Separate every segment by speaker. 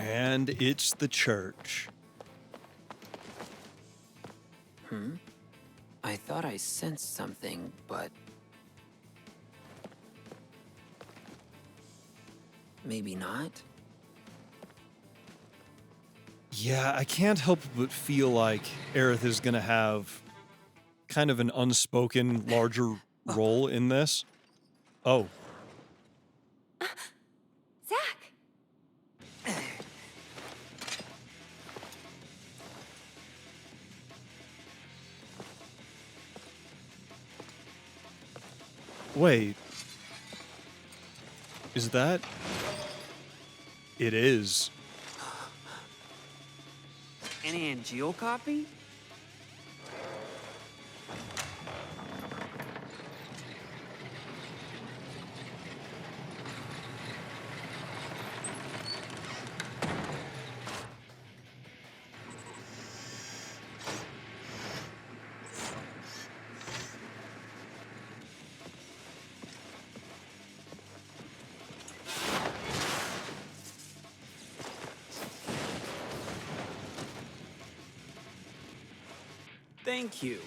Speaker 1: And it's the church.
Speaker 2: I thought I sensed something, but... maybe not?
Speaker 1: Yeah, I can't help but feel like Aerith is gonna have kind of an unspoken, larger role in this. Oh.
Speaker 3: Zach!
Speaker 1: Wait. Is that... It is.
Speaker 2: An Angeal copy? Thank you.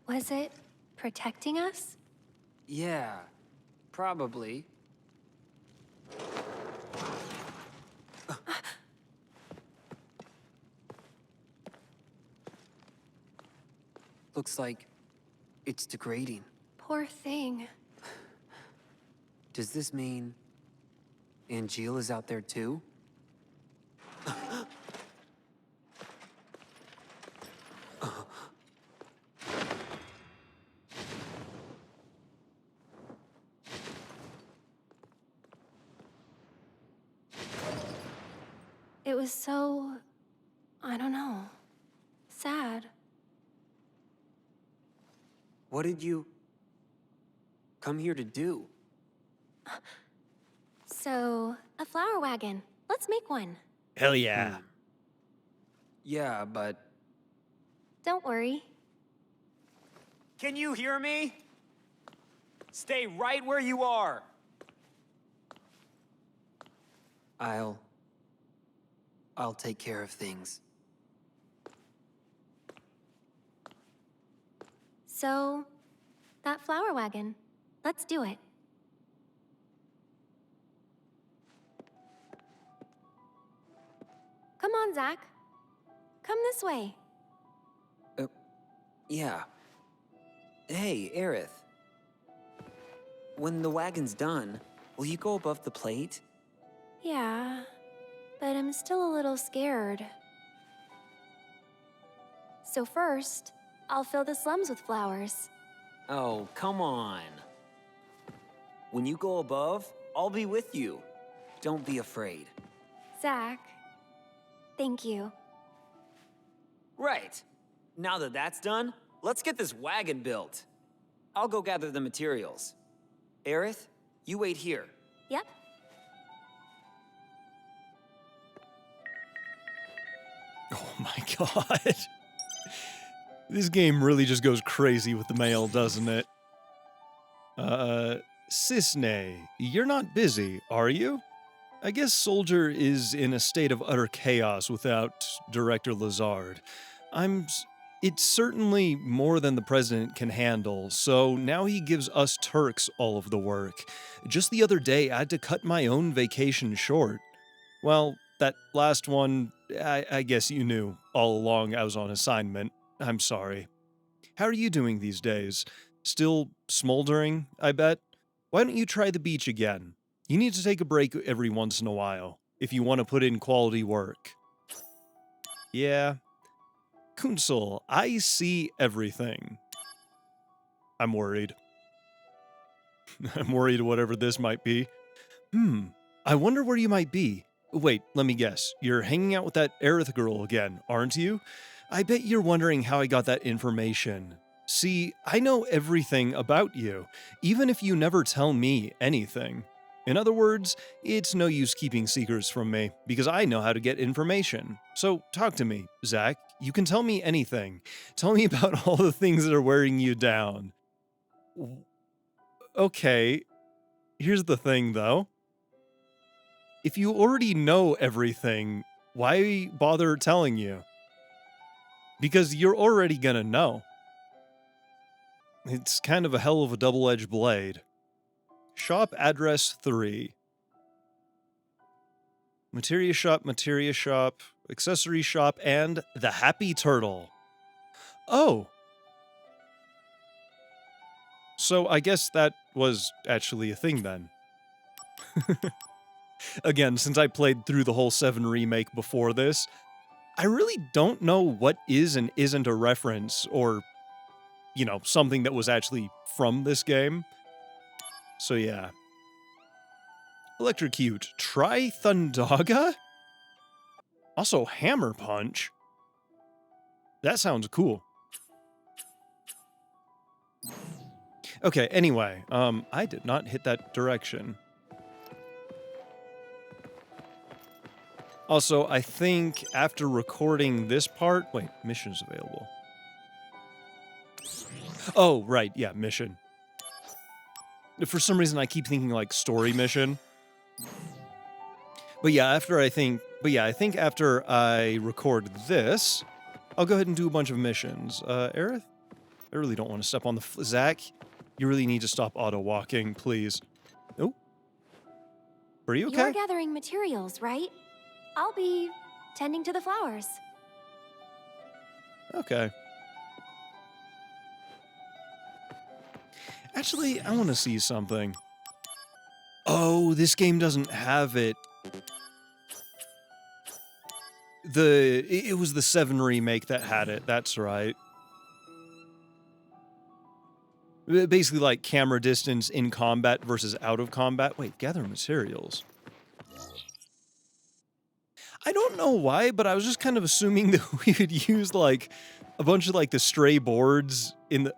Speaker 3: Was it protecting us?
Speaker 2: Yeah, probably. Looks like it's degrading.
Speaker 3: Poor thing.
Speaker 2: Does this mean Angeal is out there too?
Speaker 3: It was so... I don't know. Sad.
Speaker 2: What did you come here to do?
Speaker 3: So, a flower wagon. Let's make one.
Speaker 1: Hell yeah.
Speaker 2: Yeah, but...
Speaker 3: Don't worry.
Speaker 4: Can you hear me? Stay right where you are.
Speaker 2: I'll take care of things.
Speaker 3: So, that flower wagon. Let's do it. Come on, Zach. Come this way.
Speaker 2: Yeah. Hey, Aerith. When the wagon's done, will you go above the plate?
Speaker 3: Yeah, but I'm still a little scared. So first, I'll fill the slums with flowers.
Speaker 2: Oh, come on. When you go above, I'll be with you. Don't be afraid.
Speaker 3: Zach, thank you.
Speaker 2: Right. Now that that's done, let's get this wagon built. I'll go gather the materials. Aerith, you wait here.
Speaker 3: Yep.
Speaker 1: Oh my god. This game really just goes crazy with the mail, doesn't it? Cisne, you're not busy, are you? I guess Soldier is in a state of utter chaos without Director Lazard. It's certainly more than the president can handle, so now he gives us Turks all of the work. Just the other day, I had to cut my own vacation short. Well, that last one, I guess you knew all along I was on assignment. I'm sorry. How are you doing these days? Still smoldering, I bet? Why don't you try the beach again? You need to take a break every once in a while, if you want to put in quality work. Yeah. Kunsel, I see everything. I'm worried. I'm worried whatever this might be. I wonder where you might be. Wait, let me guess. You're hanging out with that Aerith girl again, aren't you? I bet you're wondering how I got that information. See, I know everything about you, even if you never tell me anything. In other words, it's no use keeping secrets from me, because I know how to get information. So talk to me, Zach. You can tell me anything. Tell me about all the things that are wearing you down. Okay. Here's the thing, though. If you already know everything, why bother telling you? Because you're already gonna know. It's kind of a hell of a double-edged blade. Shop address 3. Materia shop, accessory shop, and the Happy Turtle. Oh. So I guess that was actually a thing then. Again, since I played through the whole 7 remake before this, I really don't know what is and isn't a reference or, you know, something that was actually from this game. So yeah. Electrocute. Try Thundaga? Also Hammer Punch. That sounds cool. Okay, anyway, I did not hit that direction. Also, I think after recording this part... Wait, mission's available. Oh, right, yeah, mission. For some reason, I keep thinking, like, story mission. But yeah, I think after I record this, I'll go ahead and do a bunch of missions. Aerith? I really don't want to step on the... Zach, you really need to stop auto-walking, please. Oh. Are you okay?
Speaker 3: You're gathering materials, right? I'll be tending to the flowers.
Speaker 1: Okay. Actually, I want to see something. Oh, this game doesn't have it. It was the 7 remake that had it, that's right. Basically like camera distance in combat versus out of combat. Wait, gather materials. I don't know why, but I was just kind of assuming that we would use like a bunch of like the stray boards in the,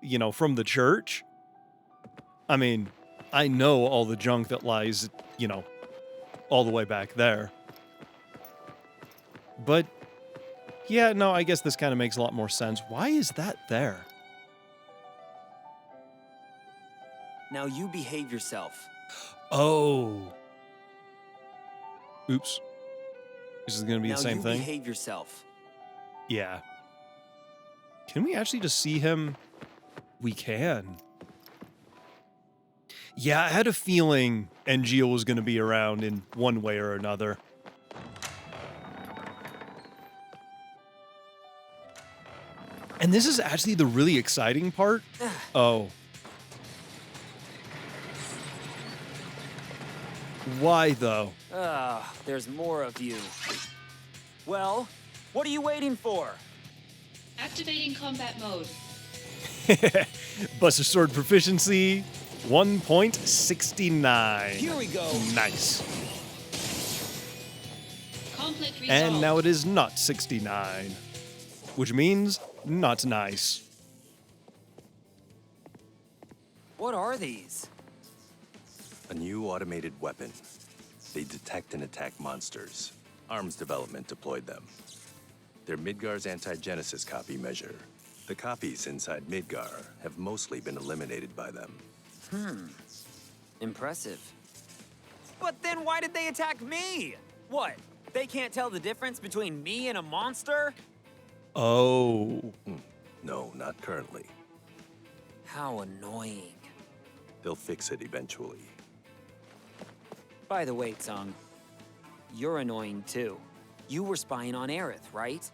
Speaker 1: you know, from the church. I mean, I know all the junk that lies, you know, all the way back there. But yeah, no, I guess this kind of makes a lot more sense. Why is that there?
Speaker 2: Now you behave yourself.
Speaker 1: Oh. Oops. This is going to be the same
Speaker 2: Now
Speaker 1: thing?
Speaker 2: you behave yourself.
Speaker 1: Yeah. Can we actually just see him? We can. Yeah, I had a feeling Engeel was going to be around in one way or another. And this is actually the really exciting part. Oh. Why, though?
Speaker 2: There's more of you. Well, what are you waiting for?
Speaker 5: Activating combat mode.
Speaker 1: Buster Sword proficiency, 1.69.
Speaker 2: Here we go.
Speaker 1: Nice.
Speaker 5: Conflict resolved.
Speaker 1: And now it is not 69, which means not nice.
Speaker 2: What are these?
Speaker 6: A new automated weapon. They detect and attack monsters. Arms development deployed them. They're Midgar's anti-Genesis copy measure. The copies inside Midgar have mostly been eliminated by them.
Speaker 2: Impressive. But then why did they attack me? What? They can't tell the difference between me and a monster?
Speaker 1: Oh.
Speaker 6: No, not currently.
Speaker 2: How annoying.
Speaker 6: They'll fix it eventually.
Speaker 2: By the way, Tsung, you're annoying too. You were spying on Aerith, right?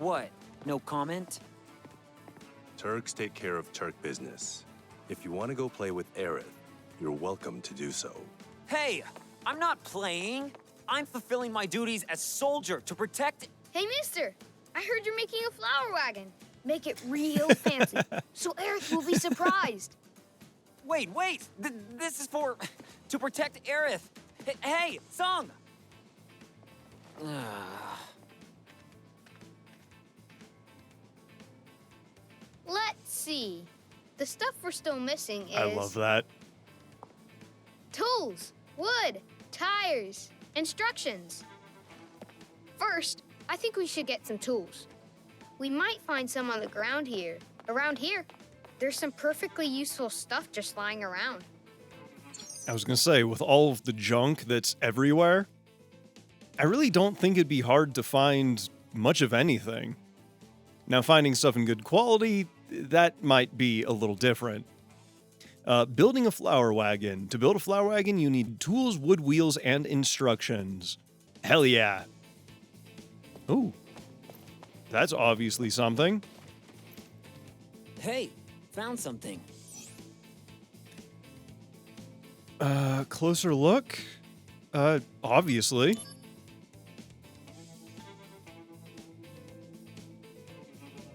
Speaker 2: What? No comment?
Speaker 6: Turks take care of Turk business. If you want to go play with Aerith, you're welcome to do so.
Speaker 2: Hey, I'm not playing. I'm fulfilling my duties as soldier to protect...
Speaker 7: Hey, mister! I heard you're making a flower wagon. Make it real fancy, so Aerith will be surprised.
Speaker 2: Wait! This is for... to protect Aerith. Hey, Tsung!
Speaker 7: Let's see. The stuff we're still missing is...
Speaker 1: I love that.
Speaker 7: Tools, wood, tires, instructions. First, I think we should get some tools. We might find some on the ground here, around here. There's some perfectly useful stuff just lying around.
Speaker 1: I was gonna say, with all of the junk that's everywhere, I really don't think it'd be hard to find much of anything. Now, finding stuff in good quality, that might be a little different. Building a flower wagon. To build a flower wagon, you need tools, wood, wheels, and instructions. Hell yeah. Ooh. That's obviously something.
Speaker 2: Hey, found something.
Speaker 1: Closer look? Obviously.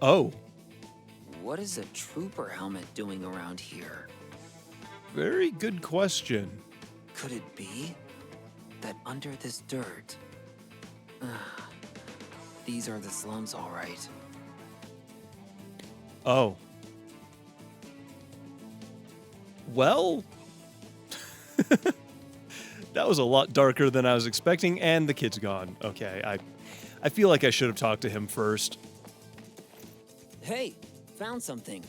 Speaker 1: Oh,
Speaker 2: What is a trooper helmet doing around here?
Speaker 1: very good question.
Speaker 2: Could it be that under this dirt? These are the slums, all right.
Speaker 1: Oh. Well, that was a lot darker than I was expecting, and the kid's gone. Okay, I feel like I should have talked to him first.
Speaker 2: Hey, found something.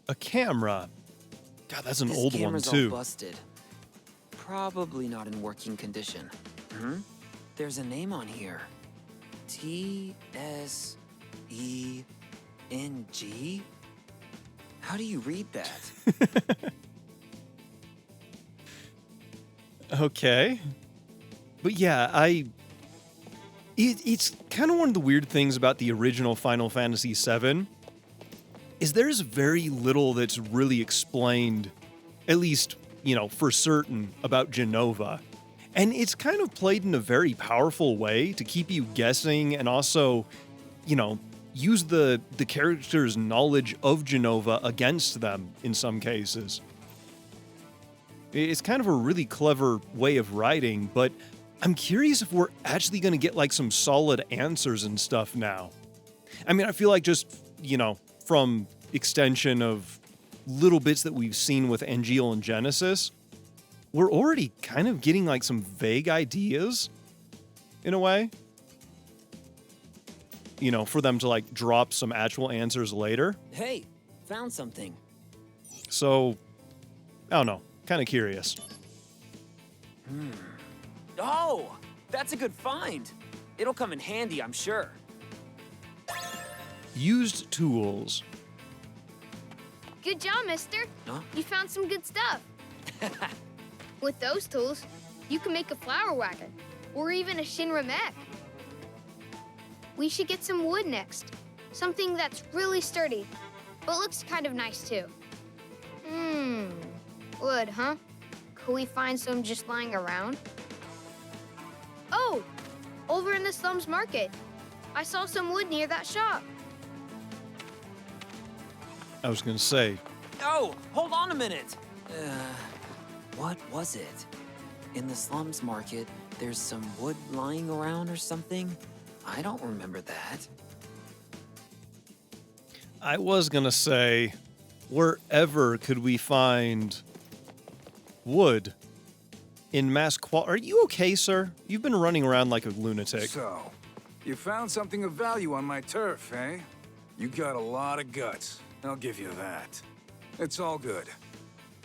Speaker 1: A camera. God, that's an
Speaker 2: This
Speaker 1: old one
Speaker 2: camera's
Speaker 1: too.
Speaker 2: all busted. Probably not in working condition. There's a name on here. T-S-E-N-G? How do you read that?
Speaker 1: Okay. But yeah, it's kind of one of the weird things about the original Final Fantasy VII is there's very little that's really explained, at least, for certain, about Genova. And it's kind of played in a very powerful way to keep you guessing and also, use the character's knowledge of Genova against them in some cases. It's kind of a really clever way of writing, but I'm curious if we're actually going to get like some solid answers and stuff now. I mean, I feel like just, from extension of little bits that we've seen with Angeal and Genesis, we're already kind of getting like some vague ideas in a way. For them to like drop some actual answers later.
Speaker 2: Hey, found something.
Speaker 1: So, I don't know. Kind of curious.
Speaker 2: Oh, that's a good find. It'll come in handy, I'm sure.
Speaker 1: Used tools.
Speaker 7: Good job, mister.
Speaker 2: Huh?
Speaker 7: You found some good stuff. With those tools, you can make a flower wagon, or even a Shinra mech. We should get some wood next. Something that's really sturdy, but looks kind of nice too. Wood, huh? Could we find some just lying around? Oh, over in the slums market. I saw some wood near that shop.
Speaker 1: I was going to say,
Speaker 2: Oh, hold on a minute. What was it? In the slums market, there's some wood lying around or something? I don't remember that.
Speaker 1: I was going to say, wherever could we find wood in mass quantity? Are you okay, sir? You've been running around like a lunatic.
Speaker 8: So, you found something of value on my turf, eh? You got a lot of guts. I'll give you that. It's all good.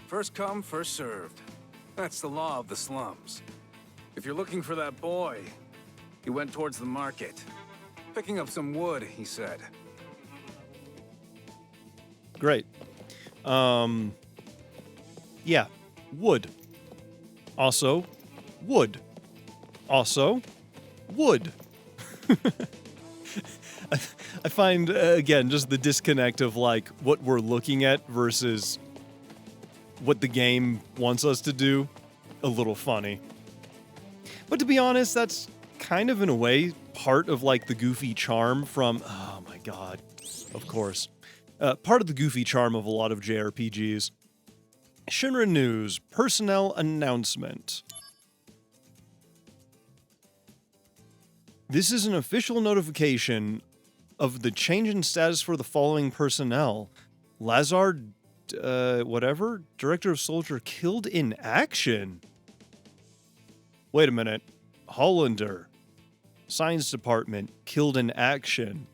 Speaker 8: First come, first served. That's the law of the slums. If you're looking for that boy, he went towards the market. Picking up some wood, he said.
Speaker 1: Great. Yeah, wood. Also, wood. Also, wood. I find, again, just the disconnect of, like, what we're looking at versus what the game wants us to do a little funny. But to be honest, that's kind of, in a way, part of, like, the goofy charm from... Oh, my God. Of course. Part of the goofy charm of a lot of JRPGs. Shinra News. Personnel announcement. This is an official notification of the change in status for the following personnel. Lazar, whatever, Director of Soldier killed in action. Wait a minute. Hollander. science department, killed in action.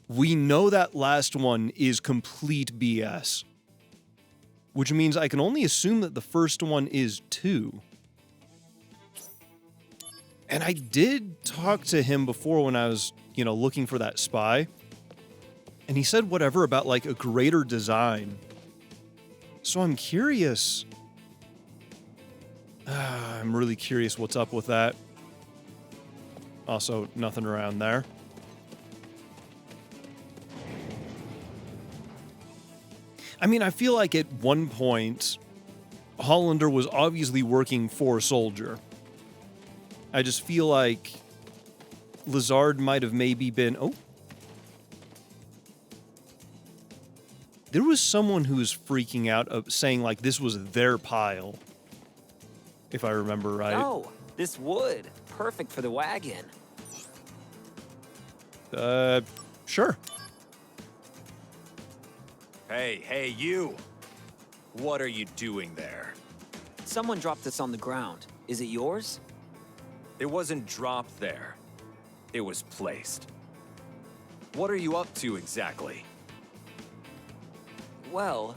Speaker 1: We know that last one is complete BS. Which means I can only assume that the first one is too. And I did talk to him before when I was, looking for that spy. And he said whatever about, like, a greater design. So I'm curious. I'm really curious what's up with that. Also, nothing around there. I mean, I feel like at one point, Hollander was obviously working for Soldier. I just feel like Lazard might have maybe been... Oh. There was someone who was freaking out, saying, like, this was their pile. If I remember right.
Speaker 2: Oh, this wood. Perfect for the wagon.
Speaker 1: Sure.
Speaker 6: Hey, you! What are you doing there?
Speaker 2: Someone dropped this on the ground. Is it yours?
Speaker 6: It wasn't dropped there. It was placed. What are you up to exactly?
Speaker 2: Well,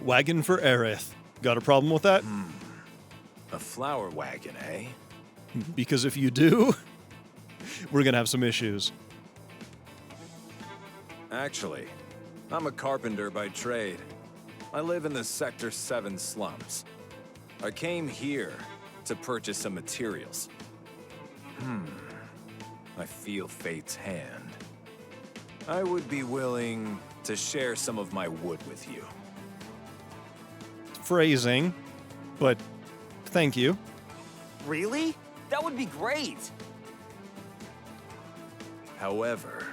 Speaker 1: Wagon for Aerith. Got a problem with that?
Speaker 6: A flower wagon, eh?
Speaker 1: Because if you do, we're gonna have some issues.
Speaker 6: Actually, I'm a carpenter by trade. I live in the Sector 7 slums. I came here to purchase some materials. I feel fate's hand. I would be willing to share some of my wood with you.
Speaker 1: Phrasing, but thank you.
Speaker 2: really? That would be great.
Speaker 6: However,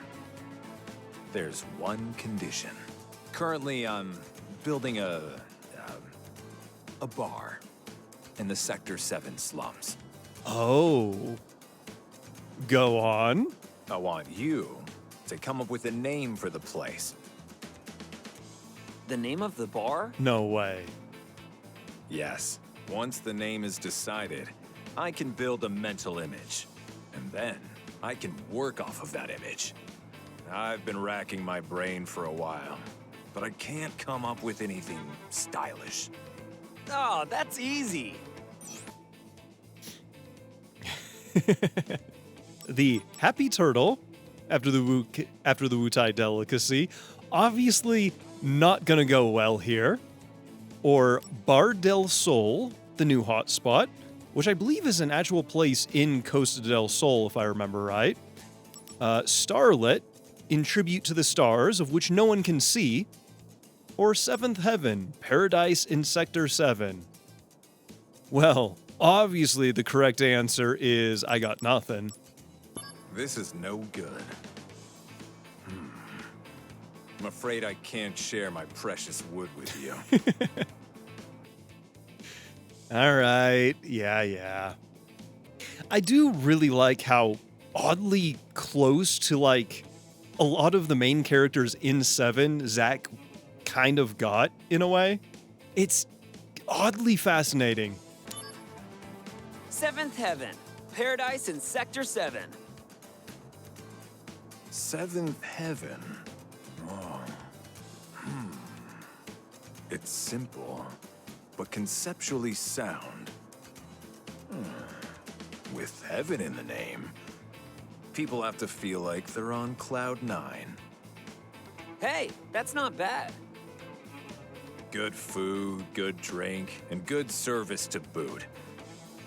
Speaker 6: there's one condition. Currently, I'm building a bar in the Sector 7 slums.
Speaker 1: Oh. Go on.
Speaker 6: I want you to come up with a name for the place.
Speaker 2: The name of the bar?
Speaker 1: No way.
Speaker 6: Yes, once the name is decided, I can build a mental image. And then I can work off of that image. I've been racking my brain for a while, but I can't come up with anything stylish.
Speaker 2: Oh, that's easy.
Speaker 1: The Happy Turtle, after the Wutai delicacy, obviously not gonna go well here. Or Bar del Sol, the new hotspot, which I believe is an actual place in Costa del Sol, if I remember right. Starlit, in tribute to the stars, of which no one can see. Or Seventh Heaven, Paradise in Sector 7. Well, obviously the correct answer is I got nothing.
Speaker 6: This is no good. I'm afraid I can't share my precious wood with you.
Speaker 1: All right, yeah. I do really like how oddly close to, like, a lot of the main characters in 7, Zack kind of got, in a way. It's oddly fascinating.
Speaker 2: Seventh Heaven, Paradise in Sector 7.
Speaker 6: Seventh Heaven? Oh. It's simple, but conceptually sound. With heaven in the name, people have to feel like they're on cloud 9.
Speaker 2: Hey, that's not bad.
Speaker 6: Good food, good drink, and good service to boot.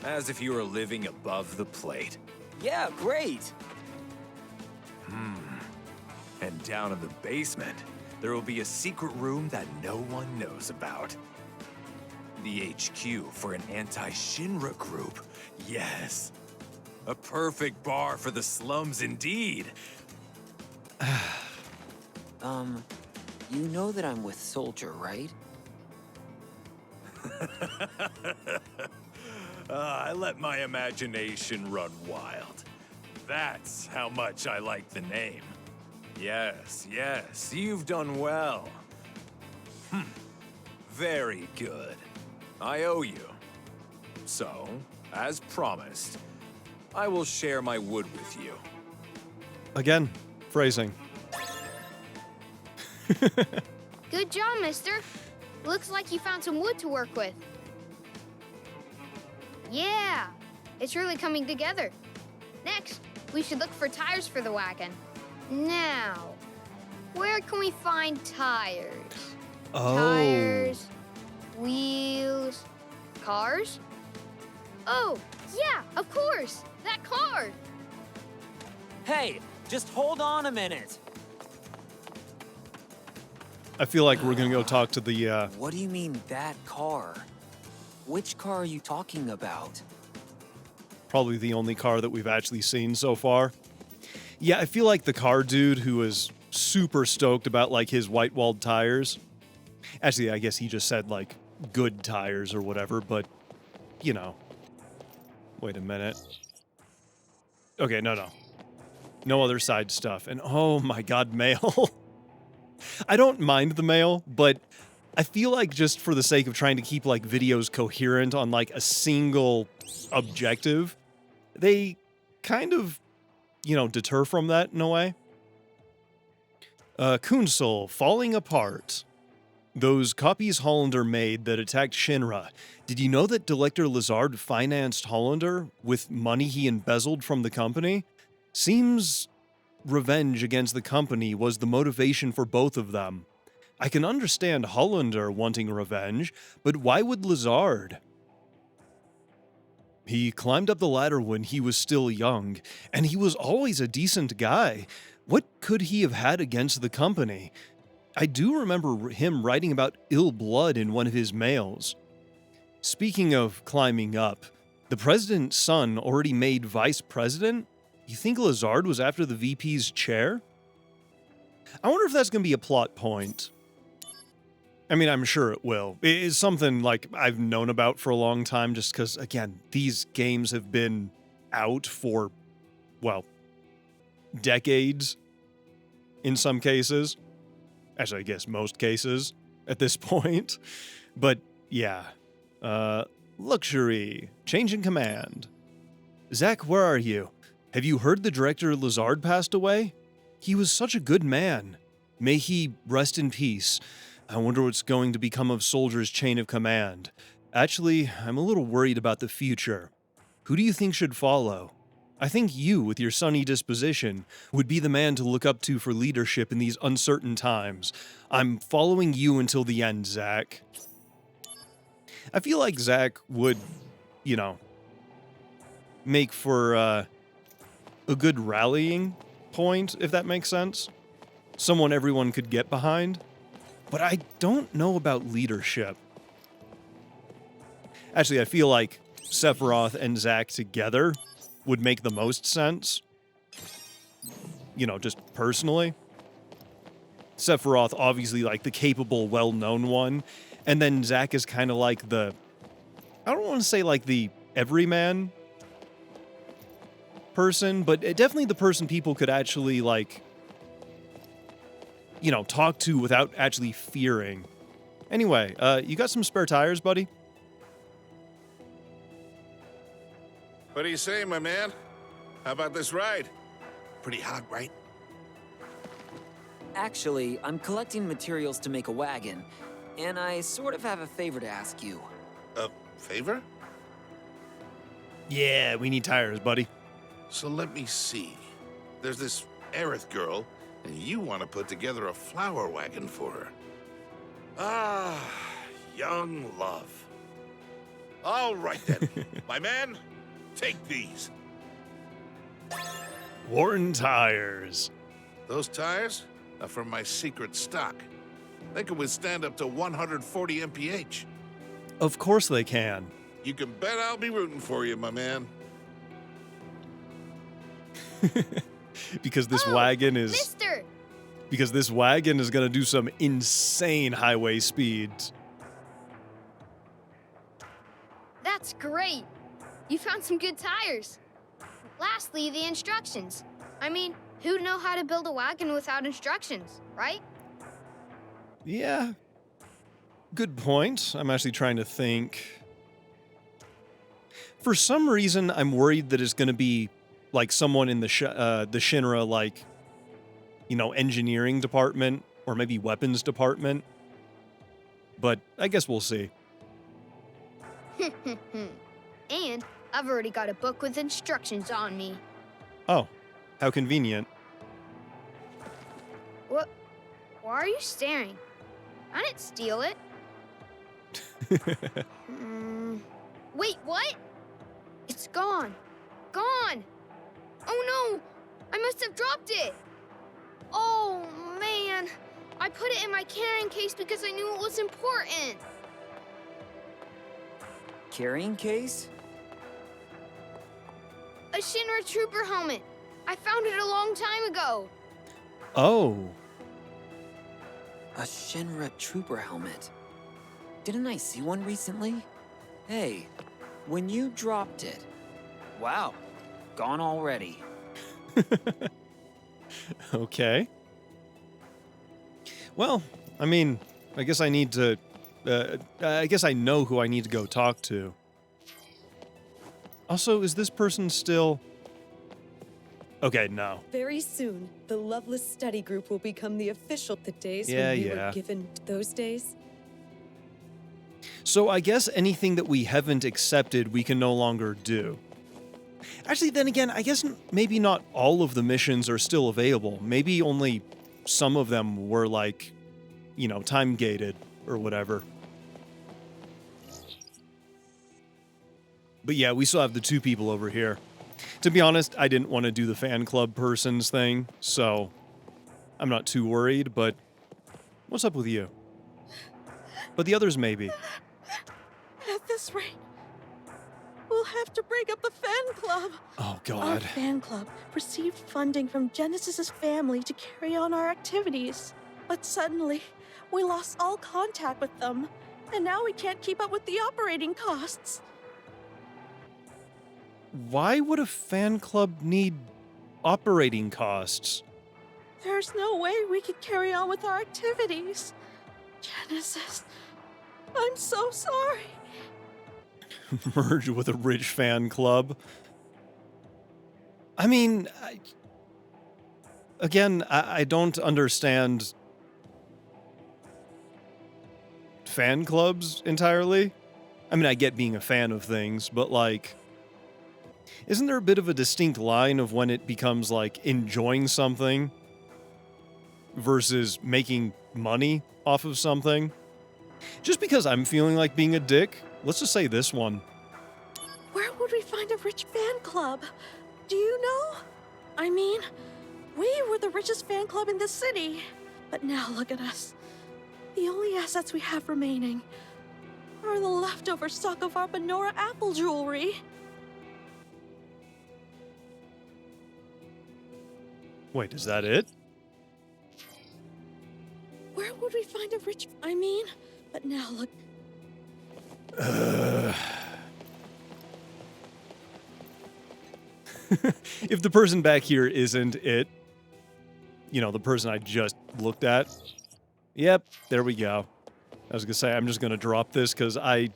Speaker 6: As if you were living above the plate.
Speaker 2: Yeah, great.
Speaker 6: And down in the basement, there will be a secret room that no one knows about. The HQ for an anti-Shinra group. Yes. A perfect bar for the slums indeed.
Speaker 2: You know that I'm with Soldier, right?
Speaker 6: I let my imagination run wild. That's how much I like the name. Yes, you've done well. Very good. I owe you. So,
Speaker 9: as promised, I will share my wood with you.
Speaker 1: Again, phrasing.
Speaker 7: Good job, mister. Looks like you found some wood to work with. Yeah, it's really coming together. Next, we should look for tires for the wagon. Now, where can we find tires?
Speaker 1: Oh.
Speaker 7: Tires, wheels, cars? Oh, yeah, of course, that car.
Speaker 2: Hey, just hold on a minute.
Speaker 1: I feel like we're gonna go talk to the,
Speaker 2: What do you mean, that car? Which car are you talking about?
Speaker 1: probably the only car that we've actually seen so far. Yeah, I feel like the car dude who was super stoked about, like, his white-walled tires. Actually, I guess he just said, like, good tires or whatever, but, you know. Wait a minute. Okay, no. No other side stuff. And, oh my god, mail. I don't mind the mail, but I feel like just for the sake of trying to keep, like, videos coherent on, like, a single objective, they kind of, you know, deter from that in a way. Kunsel, falling apart. Those copies Hollander made that attacked Shinra. Did you know that Director Lazard financed Hollander with money he embezzled from the company? Seems revenge against the company was the motivation for both of them. I can understand Hollander wanting revenge, but why would Lazard? He climbed up the ladder when he was still young, and he was always a decent guy. What could he have had against the company? I do remember him writing about ill blood in one of his mails. Speaking of climbing up, the president's son already made vice president? You think Lazard was after the VP's chair? I wonder if that's going to be a plot point. I mean, I'm sure it will. It is something, like, I've known about for a long time just because, again, these games have been out for, well, decades in some cases. Actually, I guess most cases at this point. But, yeah. Luxury. Change in command. Zach, where are you? Have you heard the director Lazard passed away? He was such a good man. May he rest in peace. I wonder what's going to become of Soldier's chain of command. Actually, I'm a little worried about the future. Who do you think should follow? I think you, with your sunny disposition, would be the man to look up to for leadership in these uncertain times. I'm following you until the end, Zach. I feel like Zach would, you know, make for a good rallying point, if that makes sense. Someone everyone could get behind. But I don't know about leadership. Actually, I feel like Sephiroth and Zack together would make the most sense. You know, just personally. Sephiroth, obviously, like, the capable, well-known one. And then Zack is kind of like the... I don't want to say, like, the everyman person, but definitely the person people could actually, like... you know, talk to without actually fearing. Anyway, you got some spare tires, buddy?
Speaker 10: What do you say, my man? How about this ride? Pretty hot, right?
Speaker 2: Actually, I'm collecting materials to make a wagon, and I sort of have a favor to ask you.
Speaker 10: A favor?
Speaker 1: Yeah, we need tires, buddy.
Speaker 10: So let me see. There's this Aerith girl, and you want to put together a flower wagon for her. Ah, young love. All right then, my man, take these.
Speaker 1: Warren Tires.
Speaker 10: Those tires are from my secret stock. They can withstand up to 140 mph.
Speaker 1: Of course they can.
Speaker 10: You can bet I'll be rooting for you, my man.
Speaker 1: Because this wagon is...
Speaker 7: Mister!
Speaker 1: Because this wagon is going to do some insane highway speeds.
Speaker 7: That's great. You found some good tires. Lastly, the instructions. I mean, who'd know how to build a wagon without instructions, right?
Speaker 1: Yeah. Good point. I'm actually trying to think. For some reason, I'm worried that it's going to be like someone in the Shinra, like, you know, engineering department or maybe weapons department. But I guess we'll see.
Speaker 7: And I've already got a book with instructions on me.
Speaker 1: Oh, how convenient.
Speaker 7: What? Why are you staring? I didn't steal it. Wait, what? It's gone. Gone! Oh no! I must have dropped it! Oh man! I put it in my carrying case because I knew it was important.
Speaker 2: Carrying case?
Speaker 7: A Shinra Trooper helmet. I found it a long time ago.
Speaker 1: Oh.
Speaker 2: A Shinra Trooper helmet. Didn't I see one recently? Hey, when you dropped it. Wow, gone already.
Speaker 1: Okay. Well, I mean, I guess I need to... I guess I know who I need to go talk to. Also, is this person still... Okay, no.
Speaker 11: Very soon, the Loveless Study Group will become the official the days
Speaker 1: Yeah,
Speaker 11: when we
Speaker 1: yeah.
Speaker 11: were given those days.
Speaker 1: So I guess anything that we haven't accepted, we can no longer do. Actually, then again, I guess maybe not all of the missions are still available. Maybe only some of them were, like, you know, time-gated or whatever. But yeah, we still have the two people over here. To be honest, I didn't want to do the fan club persons thing, so I'm not too worried, but what's up with you? But the others maybe.
Speaker 11: At this rate, we'll have to break up the fan club.
Speaker 1: Oh,
Speaker 11: Our
Speaker 1: God.
Speaker 11: fan club received funding from Genesis's family to carry on our activities. But suddenly, we lost all contact with them, and now we can't keep up with the operating costs.
Speaker 1: Why would a fan club need operating costs?
Speaker 11: There's no way we could carry on with our activities. Genesis, I'm so sorry.
Speaker 1: Merge with a rich fan club? I mean, I don't understand fan clubs entirely. I mean, I get being a fan of things, but like... Isn't there a bit of a distinct line of when it becomes, like, enjoying something versus making money off of something? Just because I'm feeling like being a dick, let's just say this one.
Speaker 11: Where would we find a rich fan club? Do you know? I mean, we were the richest fan club in the city. But now look at us. The only assets we have remaining are the leftover stock of our Benora apple jewelry.
Speaker 1: Wait, is that it?
Speaker 11: Where would we find a rich... I mean, but now look...
Speaker 1: If the person back here isn't it, you know, the person I just looked at, yep, there we go. I was gonna say, I'm just gonna drop this because I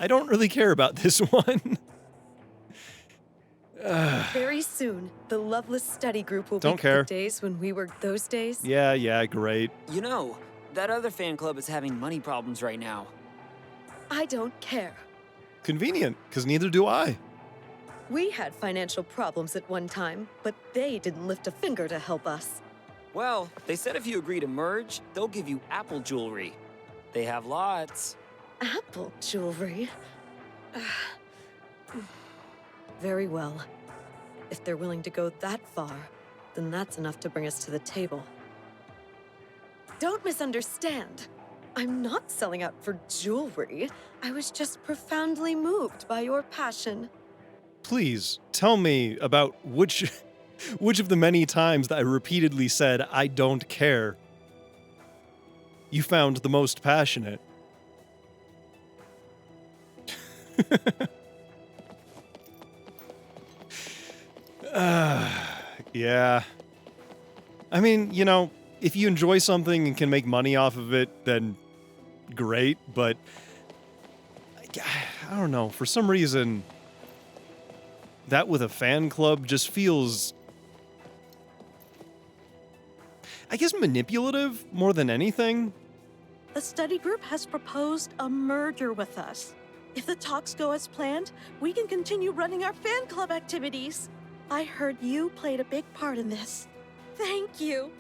Speaker 1: don't really care about this one.
Speaker 11: Very soon, the Loveless Study Group will
Speaker 1: Don't
Speaker 11: be
Speaker 1: care.
Speaker 11: the days when we were those days.
Speaker 1: Yeah, great.
Speaker 2: You know, that other fan club is having money problems right now.
Speaker 11: I don't care.
Speaker 1: Convenient, because neither do I.
Speaker 11: We had financial problems at one time, but they didn't lift a finger to help us.
Speaker 2: Well, they said if you agree to merge, they'll give you apple jewelry. They have lots.
Speaker 11: Apple jewelry? Very well. If they're willing to go that far, then that's enough to bring us to the table. Don't misunderstand. I'm not selling out for jewelry. I was just profoundly moved by your passion.
Speaker 1: Please, tell me about which of the many times that I repeatedly said I don't care you found the most passionate. Yeah. I mean, you know, if you enjoy something and can make money off of it, then great, but I don't know, for some reason, that with a fan club just feels, I guess, manipulative more than anything.
Speaker 11: The study group has proposed a merger with us. If the talks go as planned, we can continue running our fan club activities. I heard you played a big part in this. Thank you.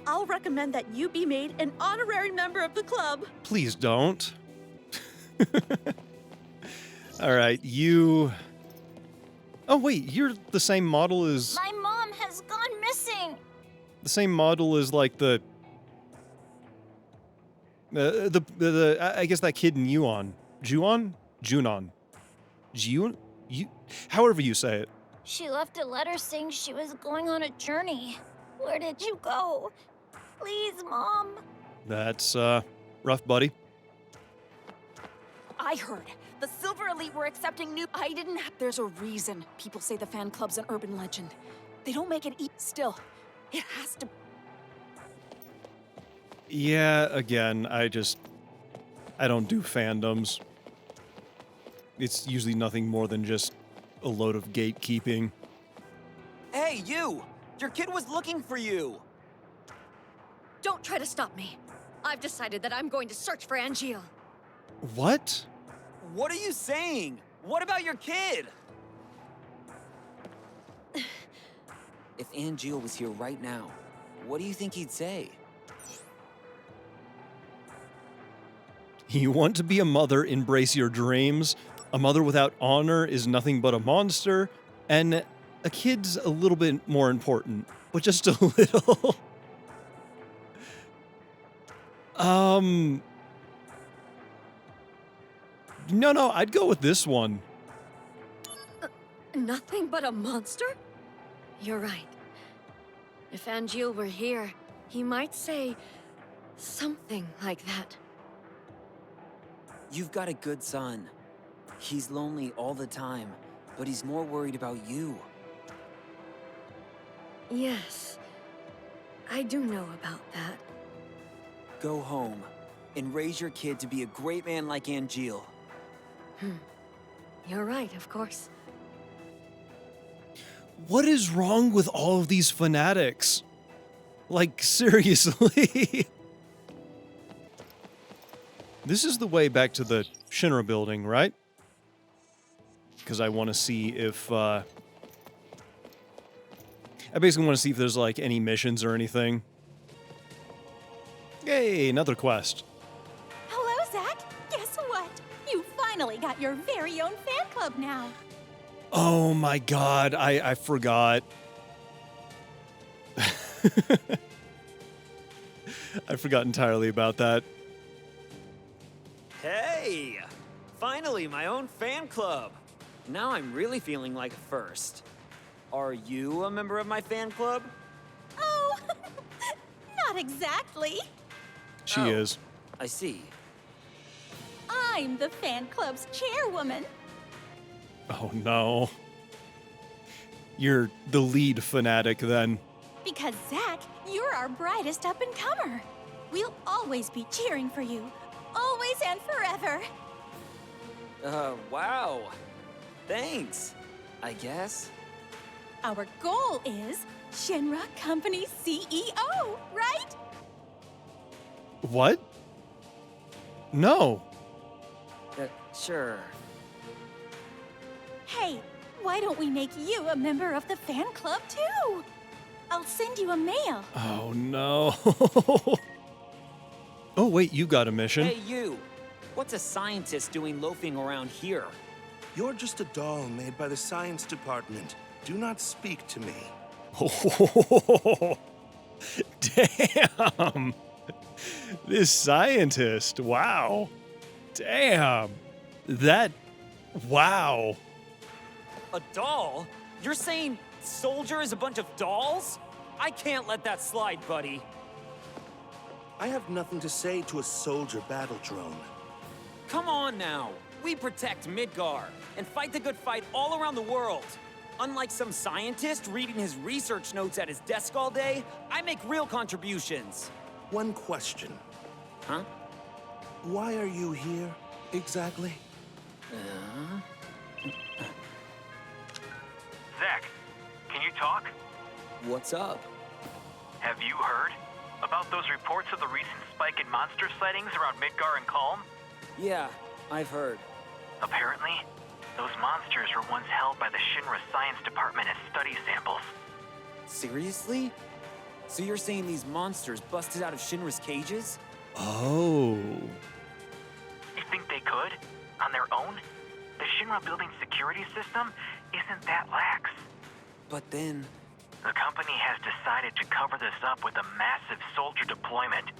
Speaker 11: I'll recommend that you be made an honorary member of the club.
Speaker 1: Please don't. All right, you... Oh, wait, you're the same model as...
Speaker 12: My mom has gone missing.
Speaker 1: The same model as, like, the I guess that kid in Juon. Juon? Junon. Jun? You... However you say it.
Speaker 12: She left a letter saying she was going on a journey. Where did you go? Please, Mom.
Speaker 1: That's, rough, buddy.
Speaker 13: I heard the Silver Elite were accepting new... I didn't have... There's a reason people say the fan club's an urban legend. They don't make it still. It has to...
Speaker 1: Yeah, again, I don't do fandoms. It's usually nothing more than just a load of gatekeeping.
Speaker 4: Hey, you! Your kid was looking for you!
Speaker 14: Don't try to stop me. I've decided that I'm going to search for Angeal.
Speaker 1: What?
Speaker 4: What are you saying? What about your kid?
Speaker 2: If Angeal was here right now, what do you think he'd say?
Speaker 1: You want to be a mother, embrace your dreams. A mother without honor is nothing but a monster. And a kid's a little bit more important, but just a little. No, I'd go with this one.
Speaker 14: Nothing but a monster? You're right. If Angeal were here, he might say something like that.
Speaker 2: You've got a good son. He's lonely all the time, but he's more worried about you.
Speaker 14: Yes, I do know about that.
Speaker 2: Go home and raise your kid to be a great man like Angeal.
Speaker 14: You're right, of course.
Speaker 1: What is wrong with all of these fanatics? Like, seriously? This is the way back to the Shinra building, right? Because I want to see if, I basically want to see if there's, like, any missions or anything. Yay, another quest.
Speaker 15: Hello, Zach. Guess what? You finally got your very own fan club now.
Speaker 1: Oh my god, I forgot. I forgot entirely about that.
Speaker 4: Hey! Finally, my own fan club.
Speaker 2: Now I'm really feeling like a first. Are you a member of my fan club?
Speaker 15: Oh, not exactly.
Speaker 1: She is.
Speaker 2: I see.
Speaker 15: I'm the fan club's chairwoman.
Speaker 1: Oh no. You're the lead fanatic then.
Speaker 15: Because, Zach, you're our brightest up-and-comer. We'll always be cheering for you. Always and forever.
Speaker 2: Wow. Thanks, I guess.
Speaker 15: Our goal is Shinra Company CEO, right?
Speaker 1: What? No.
Speaker 2: Sure.
Speaker 15: Hey, why don't we make you a member of the fan club, too? I'll send you a mail.
Speaker 1: Oh no. Oh wait, you got a mission.
Speaker 2: Hey, you. What's a scientist doing loafing around here?
Speaker 10: You're just a doll made by the science department. Do not speak to me.
Speaker 1: Oh, damn. This scientist, wow. Damn. That, wow.
Speaker 4: A doll? You're saying Soldier is a bunch of dolls? I can't let that slide, buddy.
Speaker 10: I have nothing to say to a soldier battle drone.
Speaker 2: Come on now. We protect Midgar and fight the good fight all around the world. Unlike some scientist reading his research notes at his desk all day, I make real contributions.
Speaker 10: One question.
Speaker 2: Huh?
Speaker 10: Why are you here, exactly?
Speaker 2: What's up?
Speaker 16: Have you heard about those reports of the recent spike in monster sightings around Midgar and Calm?
Speaker 2: Yeah, I've heard.
Speaker 16: Apparently, those monsters were once held by the Shinra Science Department as study samples.
Speaker 2: Seriously? So you're saying these monsters busted out of Shinra's cages?
Speaker 1: Oh.
Speaker 16: You think they could? On their own? The Shinra building security system isn't that lax.
Speaker 2: But then...
Speaker 16: The company has decided to cover this up with a massive soldier deployment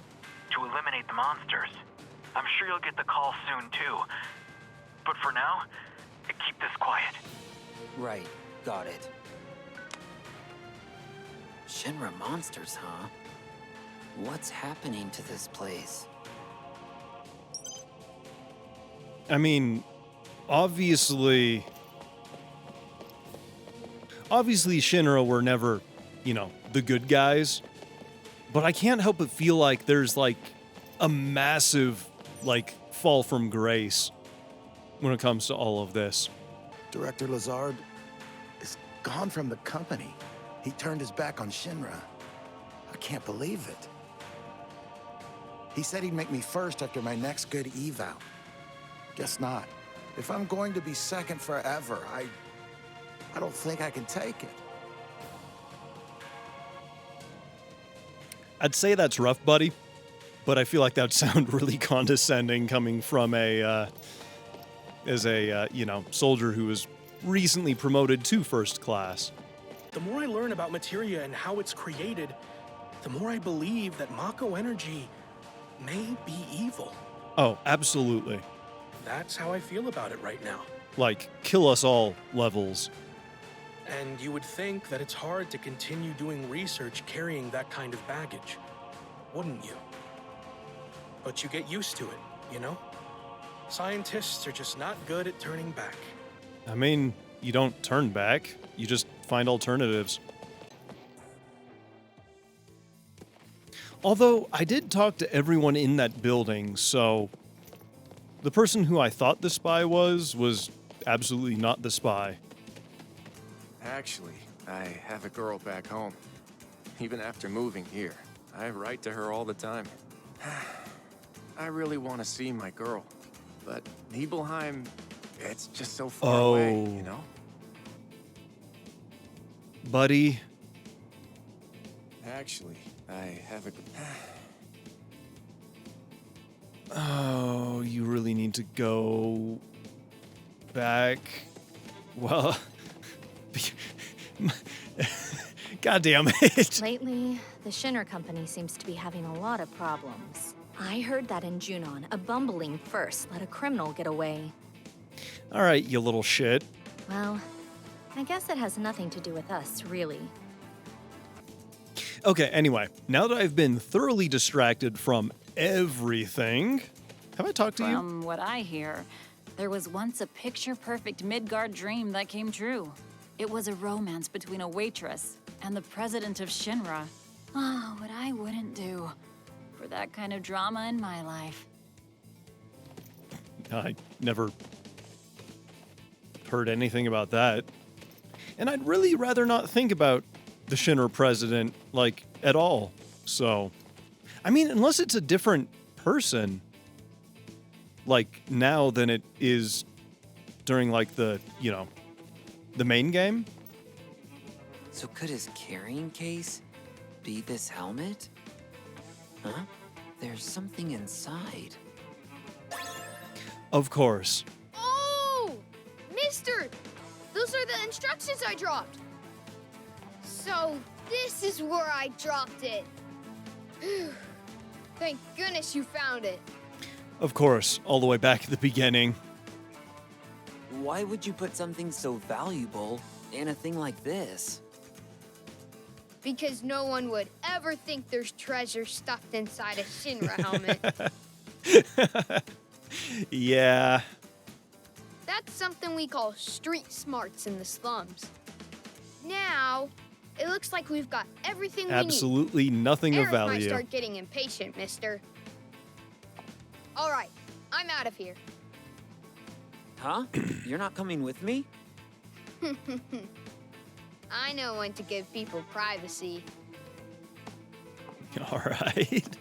Speaker 16: to eliminate the monsters. I'm sure you'll get the call soon, too. But for now, keep this quiet.
Speaker 2: Right, got it. Shinra monsters, huh? What's happening to this place?
Speaker 1: I mean, obviously Shinra were never, the good guys. But I can't help but feel like there's like a massive fall from grace when it comes to all of this.
Speaker 17: Director Lazard is gone from the company. He turned his back on Shinra. I can't believe it. He said he'd make me first after my next good eval. Guess not. If I'm going to be second forever, I don't think I can take it.
Speaker 1: I'd say that's rough, buddy, but I feel like that would sound really condescending coming from a soldier who was recently promoted to first class.
Speaker 18: The more I learn about materia and how it's created, the more I believe that Mako energy may be evil.
Speaker 1: Oh, absolutely.
Speaker 18: That's how I feel about it right now.
Speaker 1: Like, kill us all levels.
Speaker 18: And you would think that it's hard to continue doing research carrying that kind of baggage, wouldn't you? But you get used to it, you know? Scientists are just not good at turning back.
Speaker 1: I mean, you don't turn back, you just find alternatives. Although, I did talk to everyone in that building, so the person who I thought the spy was absolutely not the spy.
Speaker 19: Actually, I have a girl back home. Even after moving here, I write to her all the time. I really want to see my girl, but Nibelheim, it's just so far away, you know?
Speaker 1: Buddy.
Speaker 19: Actually, I have a...
Speaker 1: Oh, you really need to go back. Well, God damn it.
Speaker 20: Lately, the Shinra company seems to be having a lot of problems. I heard that in Junon, a bumbling first let a criminal get away.
Speaker 1: All right, you little shit.
Speaker 20: Well, I guess it has nothing to do with us, really.
Speaker 1: Okay, anyway, now that I've been thoroughly distracted from everything, have I talked to you?
Speaker 13: From what I hear, there was once a picture-perfect Midgard dream that came true. It was a romance between a waitress and the president of Shinra. Oh, what I wouldn't do for that kind of drama in my life.
Speaker 1: I never heard anything about that. And I'd really rather not think about the Shinra president, at all. So, I mean, unless it's a different person, now than it is during, the main game.
Speaker 2: So could his carrying case be this helmet? Huh? There's something inside.
Speaker 1: Of course.
Speaker 7: Oh! Mister! Those are the instructions I dropped. So this is where I dropped it. Thank goodness you found it.
Speaker 1: Of course, all the way back at the beginning.
Speaker 2: Why would you put something so valuable in a thing like this?
Speaker 7: Because no one would ever think there's treasure stuffed inside a Shinra helmet.
Speaker 1: Yeah.
Speaker 7: That's something we call street smarts in the slums. Now, it looks like we've got everything we need.
Speaker 1: Absolutely nothing of
Speaker 7: Aerith
Speaker 1: value.
Speaker 7: might start getting impatient, mister. All right, I'm out of here.
Speaker 2: Huh? You're not coming with me?
Speaker 7: I know when to give people privacy.
Speaker 1: All right.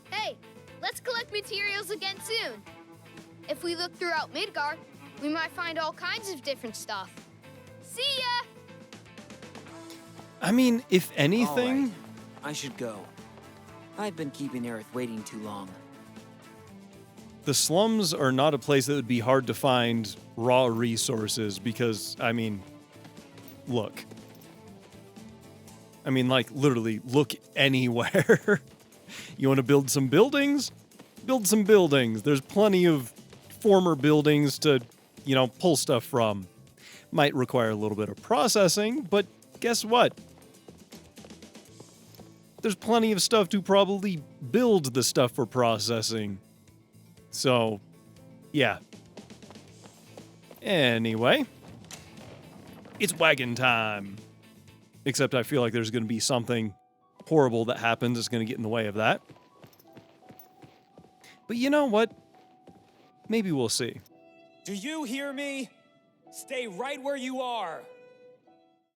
Speaker 7: Hey, let's collect materials again soon. If we look throughout Midgard, we might find all kinds of different stuff. See ya!
Speaker 1: I mean, if anything...
Speaker 2: All right. I should go. I've been keeping Aerith waiting too long.
Speaker 1: The slums are not a place that would be hard to find raw resources because, I mean, look. I mean, like, literally, look anywhere. You want to build some buildings? Build some buildings. There's plenty of former buildings to, you know, pull stuff from. Might require a little bit of processing, but guess what? There's plenty of stuff to probably build the stuff for processing. So, yeah. Anyway, it's wagon time. Except I feel like there's going to be something horrible that happens that's going to get in the way of that. But you know what? Maybe we'll see.
Speaker 2: Do you hear me? Stay right where you are.